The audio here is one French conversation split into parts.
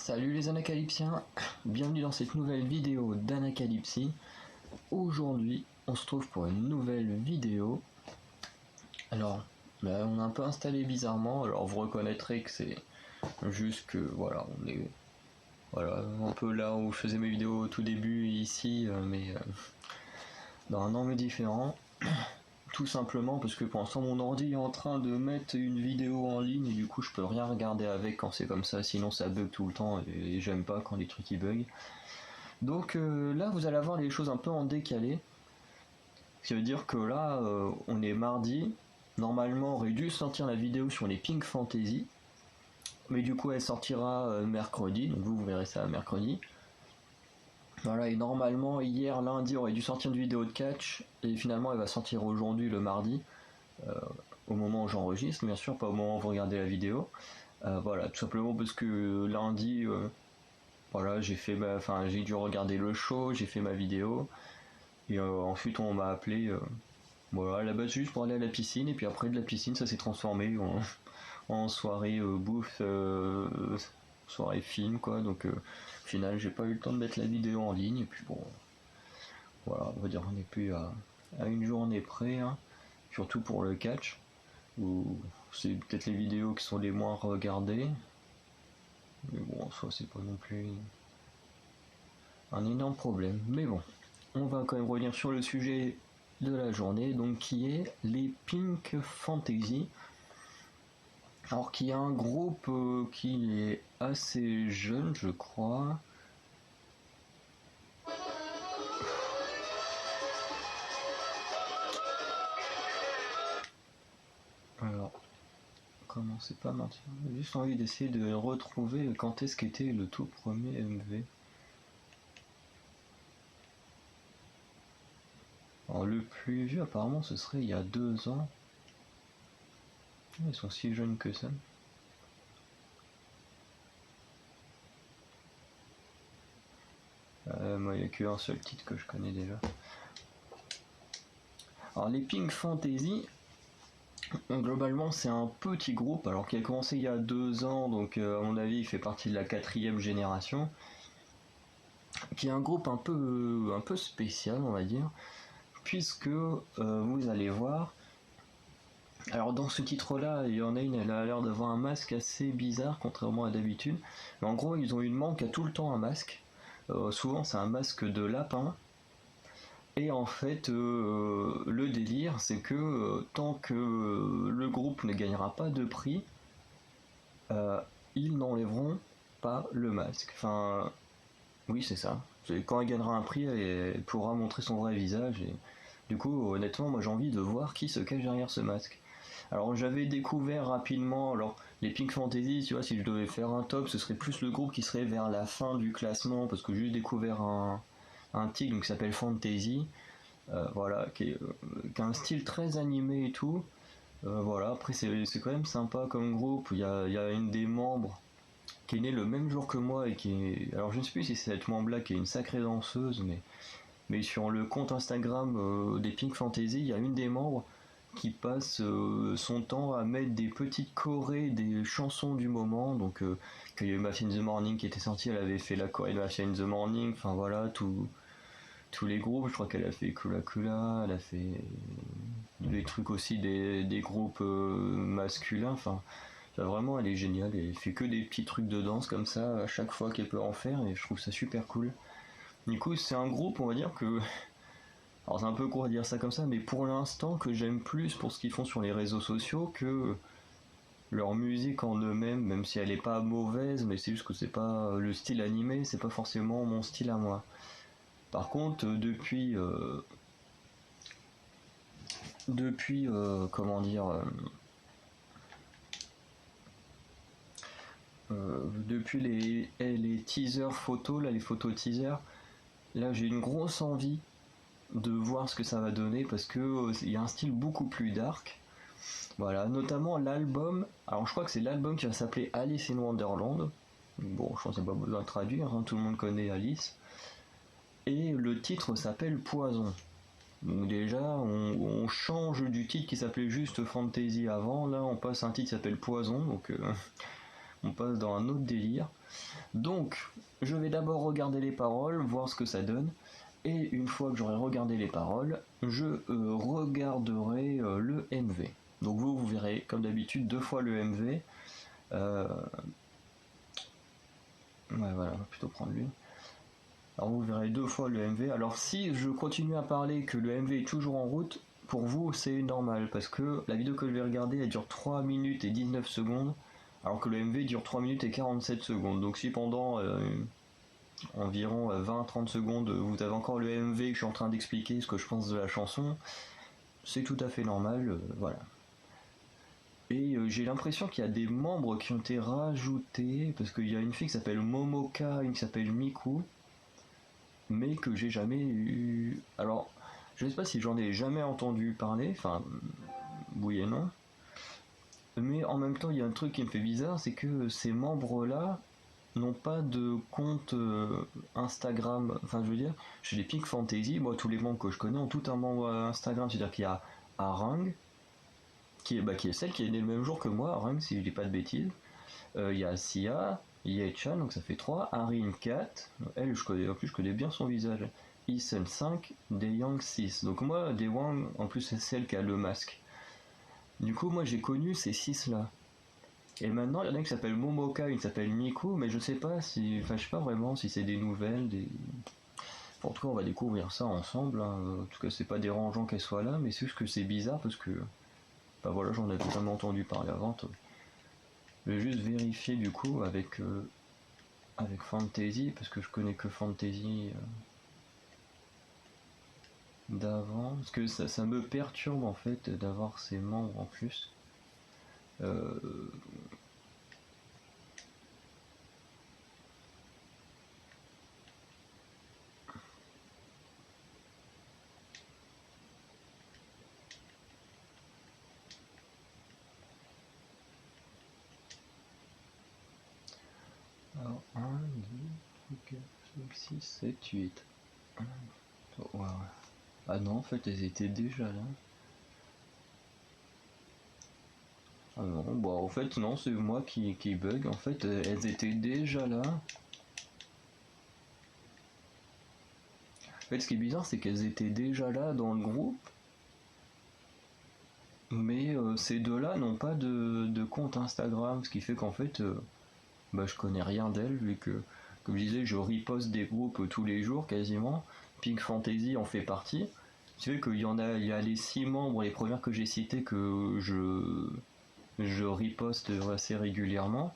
Salut les anacalypsiens, bienvenue dans cette nouvelle vidéo d'Anacalypsie. Aujourd'hui, on se trouve pour une nouvelle vidéo. Alors, là, on est un peu installé bizarrement, alors vous reconnaîtrez que c'est juste que, voilà, on est un peu là où je faisais mes vidéos au tout début, ici, mais dans un angle différent. Tout simplement parce que pour l'instant mon ordi est en train de mettre une vidéo en ligne et du coup je peux rien regarder avec quand c'est comme ça, sinon ça bug tout le temps et j'aime pas quand les trucs ils bug. Donc là vous allez avoir les choses un peu en décalé. Ce qui veut dire que là on est mardi, normalement on aurait dû sortir la vidéo sur les Pink Fantasy, mais du coup elle sortira mercredi, donc vous verrez ça mercredi. Voilà, et normalement hier lundi aurait dû sortir une vidéo de catch et finalement elle va sortir aujourd'hui le mardi, au moment où j'enregistre, bien sûr pas au moment où vous regardez la vidéo. Voilà, tout simplement parce que lundi voilà, j'ai dû regarder le show, j'ai fait ma vidéo et ensuite on m'a appelé voilà, à la base juste pour aller à la piscine et puis après de la piscine ça s'est transformé en soirée bouffe, soirée film quoi, donc au final j'ai pas eu le temps de mettre la vidéo en ligne et puis bon voilà, on va dire qu'on n'est plus à une journée près, hein, surtout pour le catch où c'est peut-être les vidéos qui sont les moins regardées, mais bon en soi c'est pas non plus un énorme problème, mais bon on va quand même revenir sur le sujet de la journée, donc qui est les Pink Fantasy. Alors qui est un groupe qui est assez jeune je crois. Alors, comment c'est pas maintenant, j'ai juste envie d'essayer de retrouver quand est-ce qu'était le tout premier MV. Alors le plus vieux apparemment ce serait il y a 2 ans. Ils sont si jeunes que ça. Moi il n'y a qu'un seul titre que je connais déjà. Alors les Pink Fantasy, globalement c'est un petit groupe, alors qui a commencé il y a 2 ans, donc à mon avis il fait partie de la 4e génération, qui est un groupe un peu spécial on va dire, puisque vous allez voir, alors dans ce titre là il y en a une, elle a l'air d'avoir un masque assez bizarre contrairement à d'habitude, mais en gros ils ont une membre qui a tout le temps un masque, souvent c'est un masque de lapin. Et en fait, le délire, c'est que tant que le groupe ne gagnera pas de prix, ils n'enlèveront pas le masque. Enfin, oui, c'est ça. Quand elle gagnera un prix, elle pourra montrer son vrai visage. Et du coup, honnêtement, moi j'ai envie de voir qui se cache derrière ce masque. Alors j'avais découvert rapidement, alors les Pink Fantasy, tu vois, si je devais faire un top, ce serait plus le groupe qui serait vers la fin du classement, parce que j'ai juste découvert un titre qui s'appelle Fantasy, voilà, qui a un style très animé et tout. Voilà, après c'est quand même sympa comme groupe. Il y a une des membres qui est née le même jour que moi et qui est, alors je ne sais plus si c'est cette membre là qui est une sacrée danseuse, mais sur le compte Instagram des Pink Fantasy, il y a une des membres qui passe son temps à mettre des petites chorés des chansons du moment. Donc qu'il y a eu Mafia in the Morning qui était sortie, elle avait fait la choré de Mafia in the Morning, enfin voilà, tous les groupes, je crois qu'elle a fait Kula Kula, elle a fait des trucs aussi des groupes masculins, enfin vraiment elle est géniale, elle fait que des petits trucs de danse comme ça à chaque fois qu'elle peut en faire et je trouve ça super cool. Du coup c'est un groupe, on va dire que, alors c'est un peu court à dire ça comme ça, mais pour l'instant que j'aime plus pour ce qu'ils font sur les réseaux sociaux que leur musique en eux-mêmes, même si elle est pas mauvaise, mais c'est juste que c'est pas le style animé, c'est pas forcément mon style à moi. Par contre, depuis comment dire, depuis les teasers photos, là, les photos teasers, là j'ai une grosse envie de voir ce que ça va donner parce que il y a un style beaucoup plus dark. Voilà, notamment l'album. Alors je crois que c'est l'album qui va s'appeler Alice in Wonderland. Bon, je pense qu'il n'y a pas besoin de traduire, hein, tout le monde connaît Alice. Et le titre s'appelle Poison. Donc déjà, on change du titre qui s'appelait juste Fantasy avant. Là, on passe à un titre qui s'appelle Poison, donc on passe dans un autre délire. Donc, je vais d'abord regarder les paroles, voir ce que ça donne. Et une fois que j'aurai regardé les paroles, je regarderai le MV. Donc vous verrez, comme d'habitude, 2 fois le MV. Ouais, voilà, on va plutôt prendre lui. Alors vous verrez 2 fois le MV. Alors si je continue à parler que le MV est toujours en route, pour vous c'est normal, parce que la vidéo que je vais regarder, elle dure 3 minutes et 19 secondes, alors que le MV dure 3 minutes et 47 secondes. Donc si pendant environ 20-30 secondes vous avez encore le MV que je suis en train d'expliquer ce que je pense de la chanson, c'est tout à fait normal, voilà. Et j'ai l'impression qu'il y a des membres qui ont été rajoutés, parce qu'il y a une fille qui s'appelle Momoka, une qui s'appelle Miku, mais que j'ai jamais eu. Alors, je ne sais pas si j'en ai jamais entendu parler, enfin, oui et non. Mais en même temps, il y a un truc qui me fait bizarre, c'est que ces membres-là n'ont pas de compte Instagram. Enfin, je veux dire, chez les Pink Fantasy, moi, tous les membres que je connais ont tout un membre Instagram. C'est-à-dire qu'il y a Harang, qui est celle qui est née le même jour que moi, Harang, si je dis pas de bêtises. Il y a Sia, Ye-chan, donc ça fait 3, Arin 4, elle, en plus, je connais bien son visage. Isen 5, Daeyang 6. Donc moi, Daewang, en plus, c'est celle qui a le masque. Du coup, moi, j'ai connu ces 6-là. Et maintenant, il y en a une qui s'appelle Momoka, une qui s'appelle Miku, mais je sais pas si. Enfin, je sais pas vraiment si c'est des nouvelles, des. En tout cas, on va découvrir ça ensemble. Hein. En tout cas, c'est pas dérangeant qu'elle soit là, mais c'est juste que c'est bizarre parce que. Bah voilà, j'en avais jamais entendu parler avant. Je vais juste vérifier du coup avec Fantasy, parce que je connais que Fantasy d'avant. Parce que ça me perturbe en fait d'avoir ces membres en plus. Euh, Alors, 1, 2, 3, 4, 5, 6, 7, 8. Ouais. Ah non, en fait, elles étaient déjà là. Ah non, bah en fait, non, c'est moi qui bug. En fait, elles étaient déjà là. En fait, ce qui est bizarre, c'est qu'elles étaient déjà là dans le groupe. Mais ces deux-là n'ont pas de compte Instagram. Ce qui fait qu'en fait, bah, je connais rien d'elles, vu que, comme je disais, je reposte des groupes tous les jours quasiment. Pink Fantasy en fait partie. Tu sais qu'il il y a les 6 membres, les premières que j'ai citées, que je riposte assez régulièrement.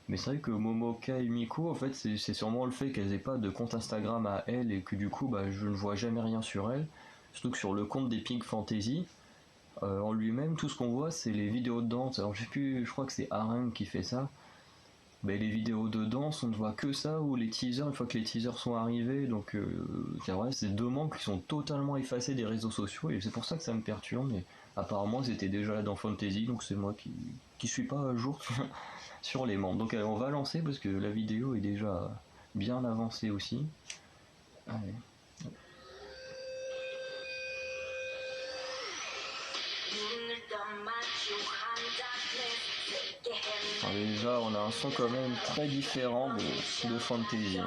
Mais c'est vrai que Momoka et Miku, en fait, c'est sûrement le fait qu'elles aient pas de compte Instagram à elles et que du coup, bah, je ne vois jamais rien sur elles. Surtout que sur le compte des Pink Fantasy, en lui-même, tout ce qu'on voit, c'est les vidéos de danse. Alors, je crois que c'est Harem qui fait ça. Mais les vidéos de danse, on ne voit que ça, ou les teasers, une fois que les teasers sont arrivés. Donc, c'est vrai, c'est 2 membres qui sont totalement effacés des réseaux sociaux, et c'est pour ça que ça me perturbe. Mais apparemment, ils étaient déjà là dans Fantasy, donc c'est moi qui suis pas à jour sur les membres. Donc, on va lancer parce que la vidéo est déjà bien avancée aussi. Allez. Alors déjà, on a un son quand même très différent de Fantasy.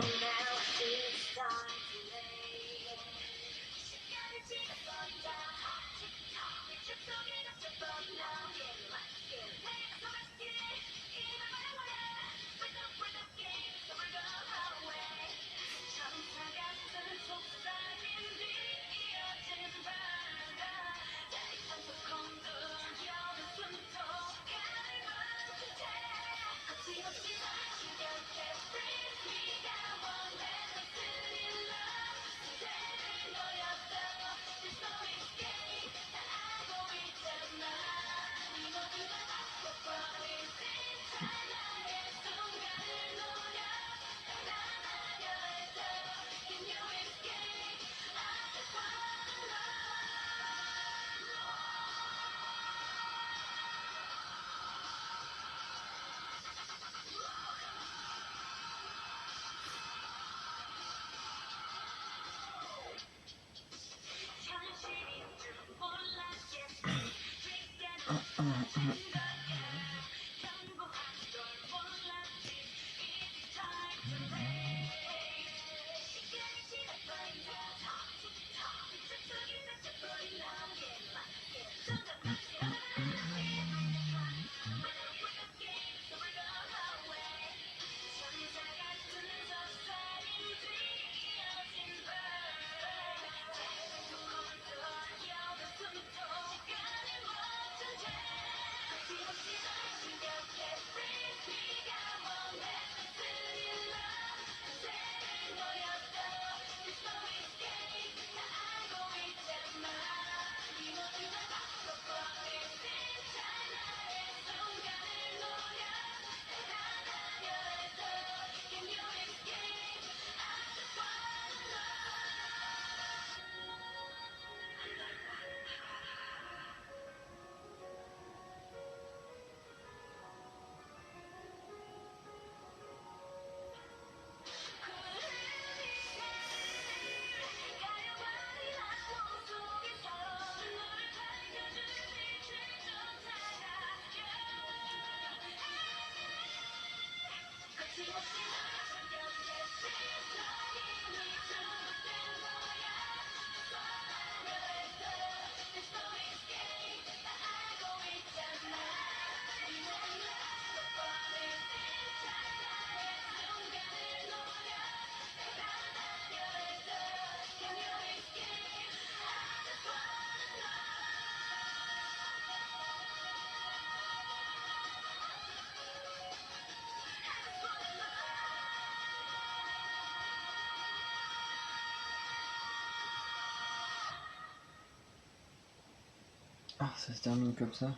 ça se termine comme ça.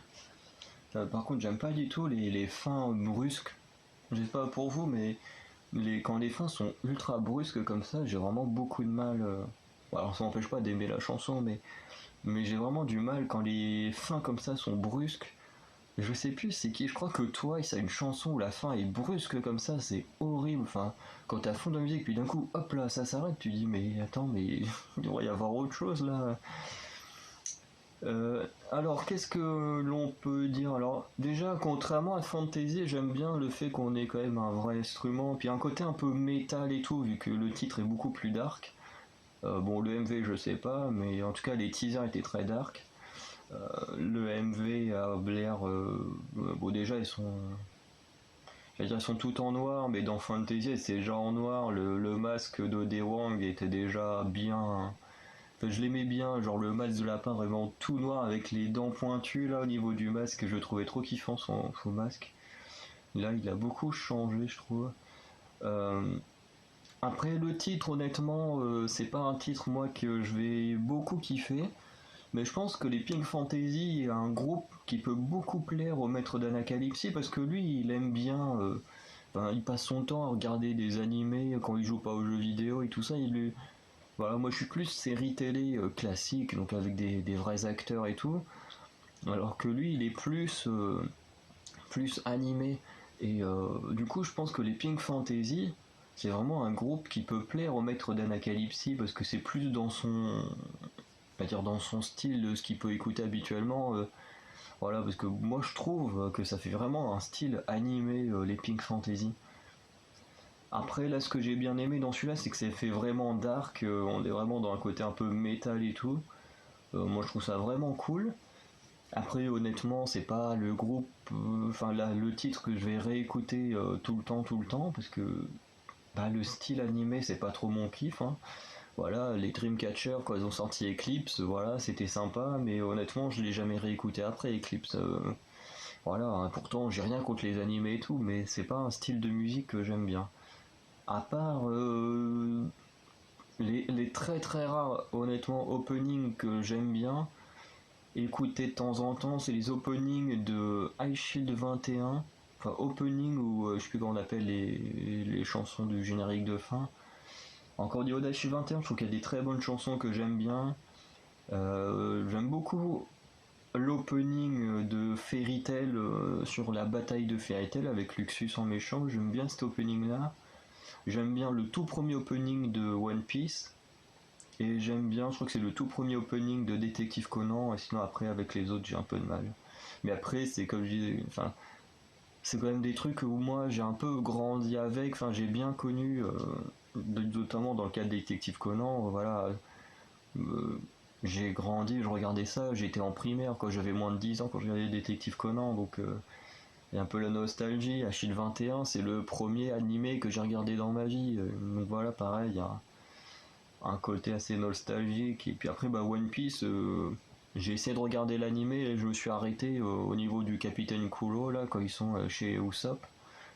Par contre, j'aime pas du tout les fins brusques. Je sais pas pour vous, mais quand les fins sont ultra brusques comme ça, j'ai vraiment beaucoup de mal. Bon, alors ça m'empêche pas d'aimer la chanson, mais j'ai vraiment du mal quand les fins comme ça sont brusques. Je sais plus c'est qui, je crois que Twice a une chanson où la fin est brusque comme ça, c'est horrible. Enfin, quand t'es à fond de la musique, puis d'un coup, hop là, ça s'arrête, tu dis mais attends, mais il devrait y avoir autre chose là. Alors, qu'est-ce que l'on peut dire? Alors, déjà, contrairement à Fantasy, j'aime bien le fait qu'on ait quand même un vrai instrument, puis un côté un peu métal et tout, vu que le titre est beaucoup plus dark. Bon, le MV, je sais pas, mais en tout cas, les teasers étaient très dark. Le MV à Blair, bon, déjà, j'allais dire, ils sont tout en noir, mais dans Fantasy, c'est déjà en noir. Le masque de Wang était déjà bien. Enfin, je l'aimais bien, genre le masque de lapin vraiment tout noir avec les dents pointues là au niveau du masque, je trouvais trop kiffant son masque. Là, il a beaucoup changé, je trouve. Euh, Après, le titre, honnêtement, c'est pas un titre moi que je vais beaucoup kiffer, mais je pense que les Pink Fantasy est un groupe qui peut beaucoup plaire au maître d'Anacalypse parce que lui, il aime bien. Enfin, il passe son temps à regarder des animés quand il joue pas aux jeux vidéo et tout ça. Voilà, moi je suis plus série télé classique, donc avec des vrais acteurs et tout, alors que lui il est plus animé. Et du coup je pense que les Pink Fantasy, c'est vraiment un groupe qui peut plaire au maître d'Anacalypse parce que c'est plus dans dans son style de ce qu'il peut écouter habituellement. Voilà, parce que moi je trouve que ça fait vraiment un style animé les Pink Fantasy. Après, là, ce que j'ai bien aimé dans celui-là, c'est que c'est fait vraiment dark. On est vraiment dans un côté un peu métal et tout. Moi, je trouve ça vraiment cool. Après, honnêtement, c'est pas le groupe, enfin le titre que je vais réécouter tout le temps, parce que bah, le style animé, c'est pas trop mon kiff. Hein. Voilà, les Dreamcatcher, quand ils ont sorti Eclipse, voilà, c'était sympa, mais honnêtement, je l'ai jamais réécouté après Eclipse. Voilà, hein, pourtant, j'ai rien contre les animés et tout, mais c'est pas un style de musique que j'aime bien. À part les très très rares, honnêtement, openings que j'aime bien, écouter de temps en temps, c'est les openings de High Shield 21. Enfin, opening ou je sais plus comment on appelle les chansons du générique de fin. Encore du High Shield 21, je trouve qu'il y a des très bonnes chansons que j'aime bien. J'aime beaucoup l'opening de Fairy Tail sur la bataille de Fairy Tail avec Luxus en méchant. J'aime bien cet opening là. J'aime bien le tout premier opening de One Piece. Et j'aime bien, je crois que c'est le tout premier opening de Détective Conan, et sinon après avec les autres j'ai un peu de mal. Mais après c'est comme je disais, enfin c'est quand même des trucs où moi j'ai un peu grandi avec, enfin j'ai bien connu, notamment dans le cas de Détective Conan, voilà, euh, j'ai grandi, je regardais ça, j'étais en primaire quand j'avais moins de 10 ans quand je regardais Détective Conan, donc il y a un peu la nostalgie. Achille 21 c'est le premier animé que j'ai regardé dans ma vie, donc voilà pareil, il y a un côté assez nostalgique. Et puis après, bah, One Piece, j'ai essayé de regarder l'animé et je me suis arrêté au niveau du Capitaine Kulo, là, quand ils sont chez Usopp,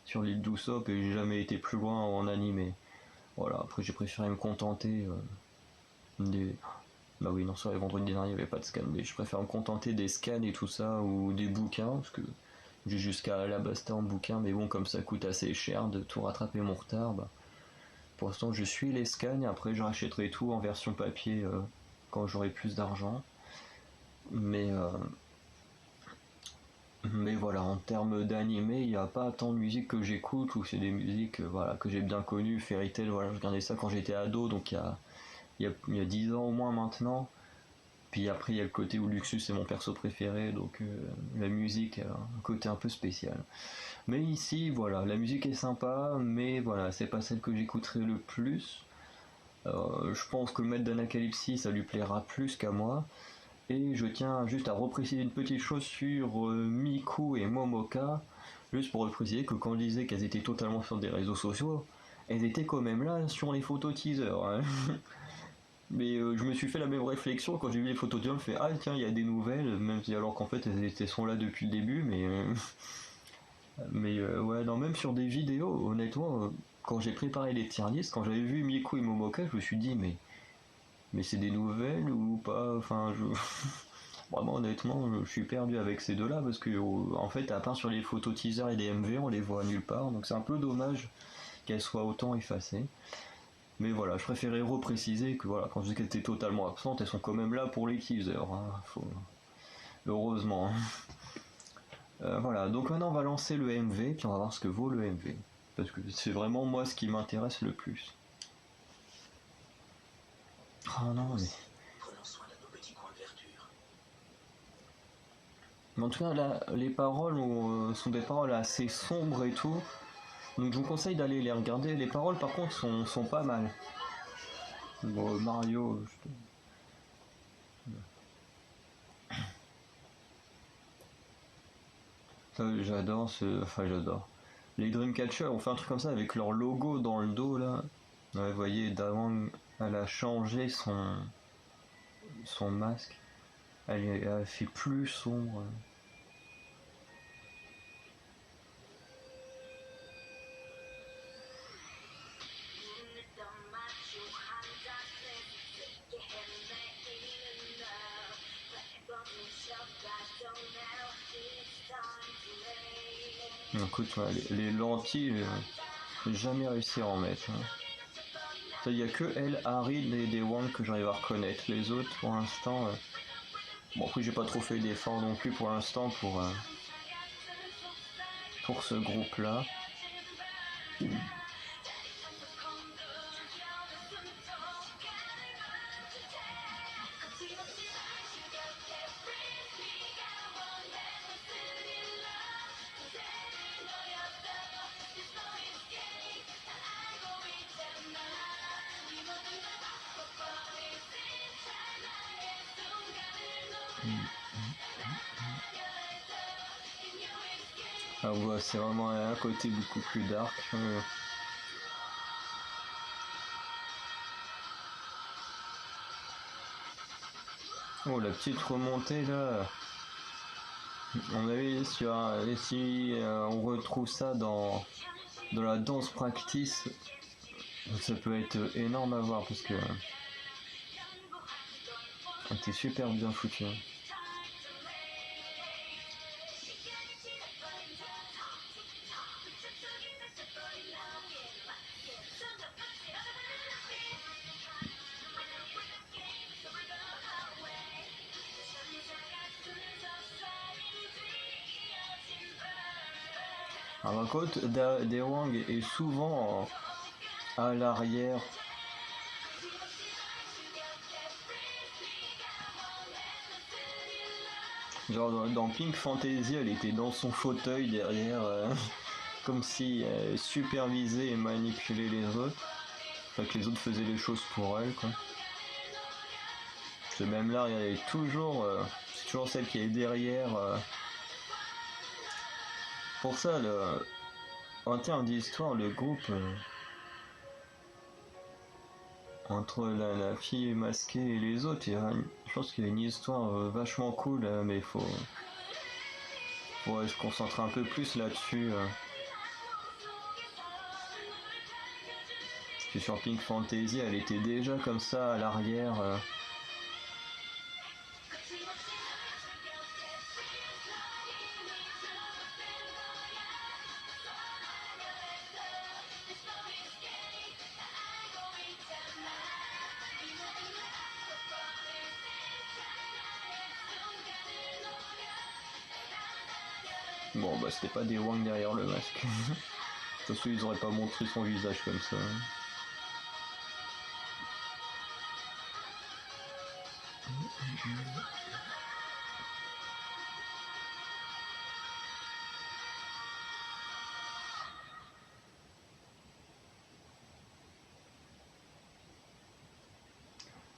sur l'île d'Usopp, et j'ai jamais été plus loin en animé. Voilà, après j'ai préféré me contenter des. Bah oui, non, sur les vendredis derniers, il n'y avait pas de scan, mais je préfère me contenter des scans et tout ça, ou des bouquins, parce que j'ai jusqu'à la basta en bouquin, mais bon, comme ça coûte assez cher de tout rattraper mon retard, bah, pour l'instant, je suis les scans et après, je rachèterai tout en version papier quand j'aurai plus d'argent. Mais, euh, mais voilà, en termes d'animé, il n'y a pas tant de musique que j'écoute ou c'est des musiques voilà, que j'ai bien connues. Fairy Tail, voilà, je regardais ça quand j'étais ado, donc il y a 10 ans au moins maintenant. Puis après, il y a le côté où Luxus est mon perso préféré, donc la musique a un côté un peu spécial. Mais ici, voilà, la musique est sympa, mais voilà, c'est pas celle que j'écouterai le plus. Je pense que le maître d'Anacalypse, ça lui plaira plus qu'à moi. Et je tiens juste à repréciser une petite chose sur Miku et Momoka, juste pour préciser que quand je disais qu'elles étaient totalement sur des réseaux sociaux, elles étaient quand même là sur les photos teaser. Hein. Mais je me suis fait la même réflexion quand j'ai vu les photos teaser, je me fais ah tiens il y a des nouvelles, même si alors qu'en fait elles sont là depuis le début, mais ouais non même sur des vidéos honnêtement quand j'ai préparé les tier lists, quand j'avais vu Miku et Momoka, je me suis dit mais c'est des nouvelles ou pas, enfin je Vraiment honnêtement, je suis perdu avec ces deux-là parce que en fait, à part sur les photos teaser et les MV, on les voit nulle part, donc c'est un peu dommage qu'elles soient autant effacées. Mais voilà, je préférais repréciser que voilà, quand je dis qu'elles étaient totalement absentes, elles sont quand même là pour les teasers. Hein. Heureusement. Hein. Voilà, donc maintenant on va lancer le MV, puis on va voir ce que vaut le MV. Parce que c'est vraiment moi ce qui m'intéresse le plus. Oh non, mais. Mais en tout cas, là, les paroles sont des paroles assez sombres et tout. Donc je vous conseille d'aller les regarder. Les paroles par contre sont pas mal. Bon, Mario, j'adore ce. Enfin, j'adore. Les Dreamcatcher ont fait un truc comme ça avec leur logo dans le dos là. Ouais, vous voyez, Dawang, elle a changé son masque. Elle fait plus sombre. Écoute, ouais, les lentilles, j'ai jamais réussi à en mettre. Hein. Il n'y a que elle, Harry et des Wang que j'arrive à reconnaître. Les autres, pour l'instant. Bon, après, j'ai pas trop fait d'efforts non plus pour l'instant pour ce groupe-là. Ah ouais, c'est vraiment un côté beaucoup plus dark. Oh, la petite remontée là. On avait sur si on retrouve ça dans la danse practice, ça peut être énorme à voir parce que c'est super bien foutu. Alors, par contre, Dewang est souvent à l'arrière. Genre dans Pink Fantasy, elle était dans son fauteuil derrière, comme si elle supervisait et manipulait les autres. Enfin que les autres faisaient les choses pour elle, quoi. C'est même là, elle est toujours, c'est toujours celle qui est derrière. Pour ça, en termes d'histoire, le groupe entre la fille masquée et les autres, je pense qu'il y a une histoire vachement cool, mais il faudrait se concentrer un peu plus là-dessus. Puis sur Pink Fantasy, elle était déjà comme ça à l'arrière. Bon, bah c'était pas des Wang derrière le masque. De toute façon, ils auraient pas montré son visage comme ça.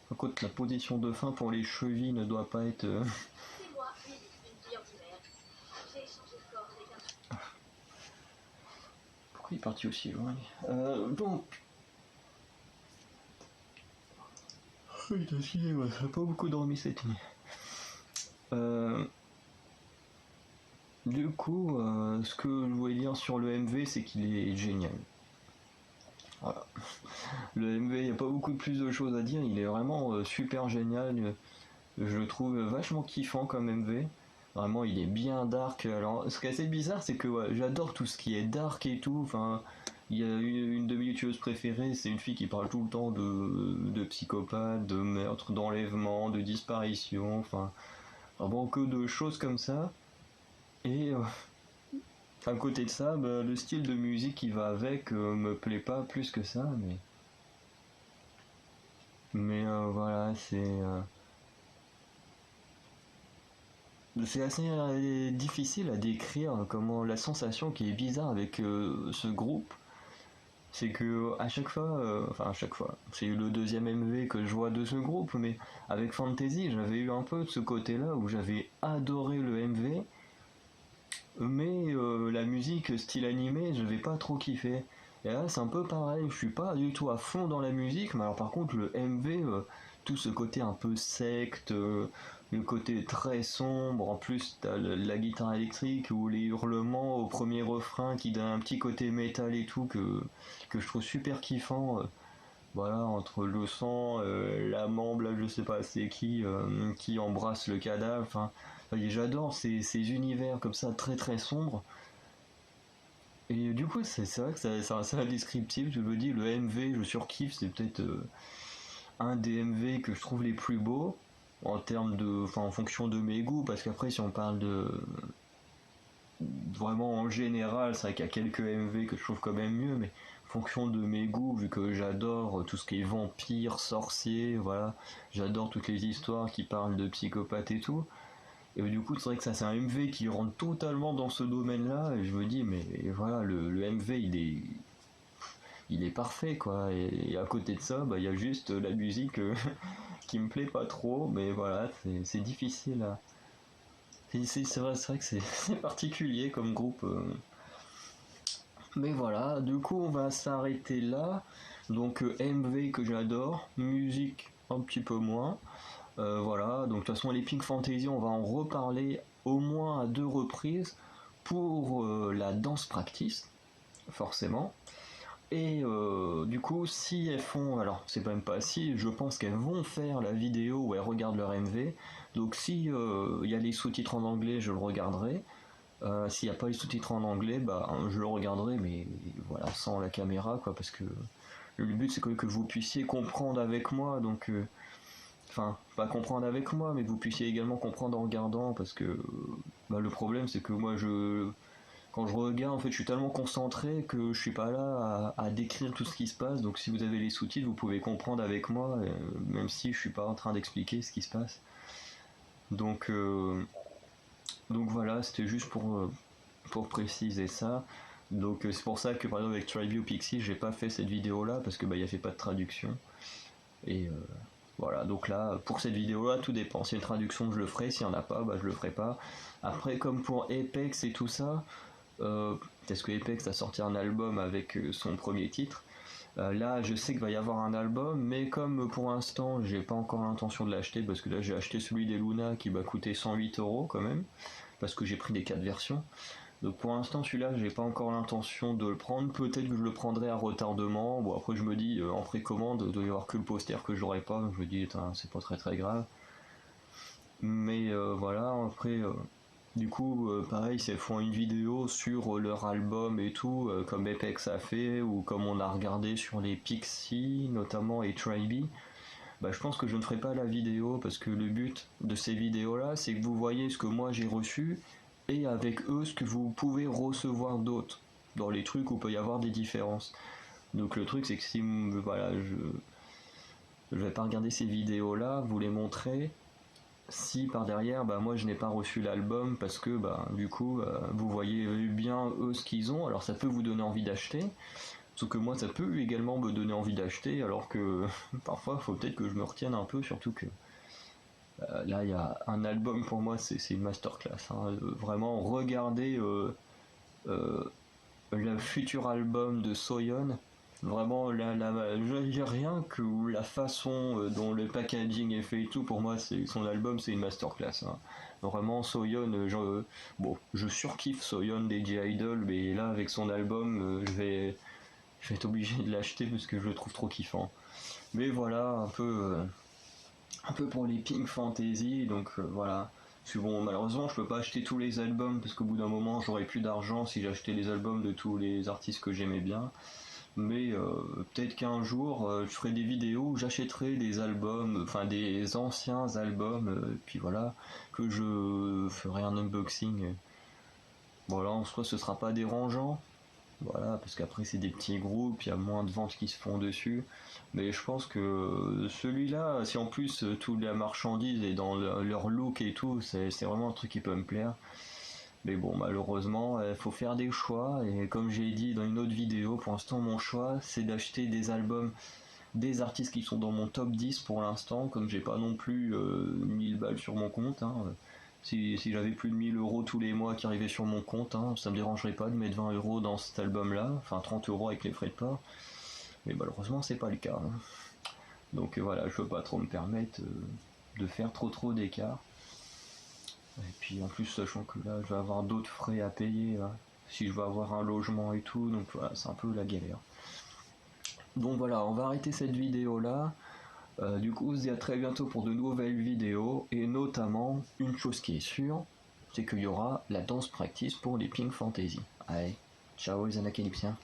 Par contre, la position de fin pour les chevilles ne doit pas être. Pourquoi il est parti aussi loin donc. Excusez-moi, j'ai pas beaucoup dormi cette nuit. Du coup, ce que je voulais dire sur le MV, c'est qu'il est génial. Voilà. Le MV, il n'y a pas beaucoup plus de choses à dire, il est vraiment super génial. Je le trouve vachement kiffant comme MV. Vraiment, il est bien dark. Alors, ce qui est assez bizarre, c'est que ouais, j'adore tout ce qui est dark et tout. Enfin, il y a une de mes youtubeuses préférées, c'est une fille qui parle tout le temps de psychopathes, de meurtres, d'enlèvements, de disparitions. Enfin, vraiment que de choses comme ça. Et à côté de ça, bah, le style de musique qui va avec me plaît pas plus que ça. Mais voilà, c'est assez difficile à décrire comment la sensation qui est bizarre avec ce groupe, c'est que à chaque fois, enfin à chaque fois, c'est le deuxième MV que je vois de ce groupe, mais avec Fantasy, j'avais eu un peu de ce côté-là où j'avais adoré le MV, mais la musique style animé, je vais pas trop kiffé. Et là, c'est un peu pareil, je suis pas du tout à fond dans la musique, mais alors par contre, le MV, tout ce côté un peu secte, le côté très sombre, en plus, t'as la guitare électrique ou les hurlements au premier refrain qui donne un petit côté métal et tout que je trouve super kiffant. Voilà, entre le sang, la mambe, là, je sais pas c'est qui embrasse le cadavre, enfin, j'adore ces univers comme ça très très sombres. Et du coup, c'est vrai que c'est assez indescriptible, je me dis, le MV, je surkiffe, c'est peut-être un des MV que je trouve les plus beaux, en termes de, enfin, en fonction de mes goûts, parce qu'après, si on parle de, vraiment en général, c'est vrai qu'il y a quelques MV que je trouve quand même mieux, mais en fonction de mes goûts, vu que j'adore tout ce qui est vampire, sorcier, voilà, j'adore toutes les histoires qui parlent de psychopathes et tout, et du coup, c'est vrai que ça, c'est un MV qui rentre totalement dans ce domaine-là, et je me dis, mais voilà, le MV, il est parfait, quoi. Et à côté de ça, bah, il y a juste la musique qui me plaît pas trop, mais voilà, c'est difficile à. C'est vrai que c'est c'est particulier comme groupe. Mais voilà, du coup, on va s'arrêter là. Donc, MV que j'adore, musique un petit peu moins. Voilà, donc de toute façon, les Pink Fantasy, on va en reparler au moins à 2 reprises pour la danse practice, forcément. Et du coup, si elles font, alors c'est même pas si, je pense qu'elles vont faire la vidéo où elles regardent leur MV. Donc si il y a les sous-titres en anglais, je le regarderai. S'il n'y a pas les sous-titres en anglais, bah je le regarderai, mais voilà, sans la caméra, quoi, parce que le but c'est que vous puissiez comprendre avec moi, donc enfin pas comprendre avec moi, mais que vous puissiez également comprendre en regardant, parce que bah, le problème c'est que moi quand je regarde, en fait, je suis tellement concentré que je suis pas là à décrire tout ce qui se passe. Donc, si vous avez les sous-titres, vous pouvez comprendre avec moi, même si je suis pas en train d'expliquer ce qui se passe. Donc, euh, donc voilà, c'était juste pour préciser ça. Donc, c'est pour ça que par exemple avec Tribute Pixie, j'ai pas fait cette vidéo là parce que bah, il y avait pas de traduction. Et voilà, donc là, pour cette vidéo là, tout dépend. S'il y a une traduction, je le ferai. S'il y en a pas, bah, je le ferai pas. Après, comme pour Apex et tout ça, parce que Apex a sorti un album avec son premier titre. Là, je sais qu'il va y avoir un album, mais comme pour l'instant, j'ai pas encore l'intention de l'acheter, parce que là, j'ai acheté celui des Luna qui m'a coûté 108 € quand même, parce que j'ai pris les 4 versions. Donc pour l'instant, celui-là, j'ai pas encore l'intention de le prendre. Peut-être que je le prendrai à retardement. Bon, après, je me dis, en précommande, il doit y avoir que le poster que j'aurai pas. Donc je me dis, c'est pas très très grave. Mais voilà, après, du coup, pareil, si elles font une vidéo sur leur album et tout, comme Apex a fait, ou comme on a regardé sur les Pixies, notamment, et Tribe, bah, je pense que je ne ferai pas la vidéo, parce que le but de ces vidéos-là, c'est que vous voyez ce que moi j'ai reçu, et avec eux, ce que vous pouvez recevoir d'autres, dans les trucs où il peut y avoir des différences. Donc le truc, c'est que si voilà, je vais pas regarder ces vidéos-là, vous les montrer, si par derrière bah moi je n'ai pas reçu l'album parce que bah du coup vous voyez bien eux ce qu'ils ont, alors ça peut vous donner envie d'acheter, sauf que moi ça peut également me donner envie d'acheter, alors que parfois il faut peut-être que je me retienne un peu, surtout que là il y a un album, pour moi c'est une masterclass, hein. Vraiment regardez euh, le futur album de Soyeon. Vraiment, j'ai rien que la façon dont le packaging est fait et tout, pour moi, son album, c'est une masterclass, hein. Vraiment, Soyeon, bon, je surkiffe Soyeon des J-Idol, mais là, avec son album, je vais être obligé de l'acheter parce que je le trouve trop kiffant. Mais voilà, un peu un peu pour les Pink Fantasy, donc voilà. Parce que bon, malheureusement, je peux pas acheter tous les albums parce qu'au bout d'un moment, j'aurais plus d'argent si j'achetais les albums de tous les artistes que j'aimais bien. Mais peut-être qu'un jour, je ferai des vidéos où j'achèterai des albums, enfin des anciens albums, puis voilà, que je ferai un unboxing. Voilà, en soi, ce sera pas dérangeant. Voilà, parce qu'après c'est des petits groupes, il y a moins de ventes qui se font dessus. Mais je pense que celui-là, si en plus toute la marchandise est dans leur look et tout, c'est vraiment un truc qui peut me plaire. Mais bon, malheureusement, il faut faire des choix. Et comme j'ai dit dans une autre vidéo, pour l'instant, mon choix, c'est d'acheter des albums des artistes qui sont dans mon top 10 pour l'instant. Comme j'ai pas non plus 1000 balles sur mon compte, hein. Si j'avais plus de 1000 € tous les mois qui arrivaient sur mon compte, hein, ça me dérangerait pas de mettre 20 € dans cet album-là, enfin 30 € avec les frais de port. Mais malheureusement, c'est pas le cas, hein. Donc voilà, je peux pas trop me permettre de faire trop d'écart. Et puis en plus, sachant que là, je vais avoir d'autres frais à payer, hein, si je veux avoir un logement et tout, donc voilà, c'est un peu la galère. Donc voilà, on va arrêter cette vidéo là. Du coup, on se dit à très bientôt pour de nouvelles vidéos, et notamment, une chose qui est sûre, c'est qu'il y aura la danse practice pour les Pink Fantasy. Allez, ciao les Anacalypsiens.